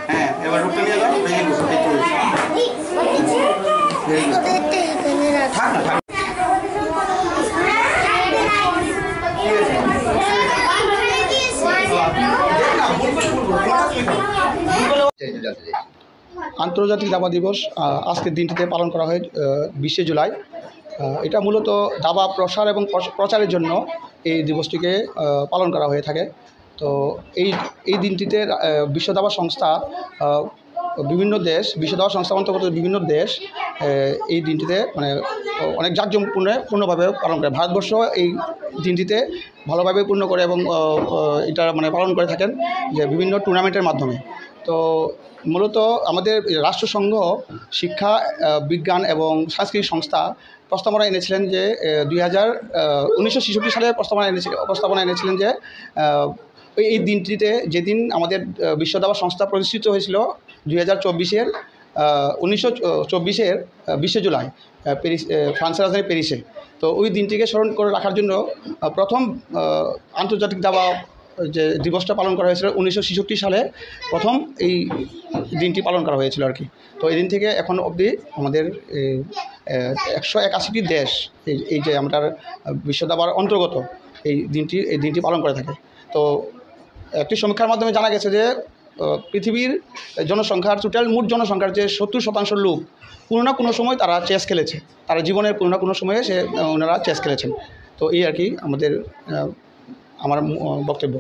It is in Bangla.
হ্যাঁ, এবার রূপটা নিয়ে যাও, ভেঙে দিও, ভেঙে দিও। থাক না, থাক। আন্তর্জাতিক দাবা দিবস আজকের দিনটিতে পালন করা হয় 20শে জুলাই। এটা মূলত দাবা প্রসার এবং প্রচারের জন্য এই দিবসটিকে পালন করা হয়ে থাকে। তো এই দিনটিতে বিশ্ব দাবা সংস্থা বিভিন্ন দেশ, বিশ্ব দাবা সংস্থা অন্তর্গত বিভিন্ন দেশ এই দিনটিতে মানে অনেক জাঁকজমকপূর্ণভাবে পালন করে। ভারতবর্ষ এই দিনটিতে ভালোভাবে পূর্ণ করে এবং এটা মানে পালন করে থাকেন যে বিভিন্ন টুর্নামেন্টের মাধ্যমে। তো মূলত আমাদের রাষ্ট্রসংঘ শিক্ষা, বিজ্ঞান এবং সাংস্কৃতিক সংস্থা প্রস্তাবনা এনেছিলেন যে 1966 সালে প্রস্তাবনা এনেছিলেন যে এই দিনটিতে, যেদিন আমাদের বিশ্ব দাবা সংস্থা প্রতিষ্ঠিত হয়েছিল 2024-এর 1924-এর 20শে জুলাই ফ্রান্সের রাজধানী প্যারিসে। তো ওই দিনটিকে স্মরণ করে রাখার জন্য প্রথম আন্তর্জাতিক দাবা যে দিবসটা পালন করা হয়েছিল 1966 সালে প্রথম এই দিনটি পালন করা হয়েছিল আর কি। তো এই দিন থেকে এখন অবধি আমাদের 181টি দেশ এই যে আমরা বিশ্ব দাবার অন্তর্গত এই দিনটি পালন করে থাকে। তো একটি সমীক্ষার মাধ্যমে জানা গেছে যে পৃথিবীর জনসংখ্যার টোটাল মোট জনসংখ্যার যে 70% লোক কোনো না কোনো সময় তারা চেস খেলেছে, তারা জীবনের কোনো না কোনো সময়ে ওনারা চেস খেলেছেন। তো এই আর কি আমার বক্তব্য।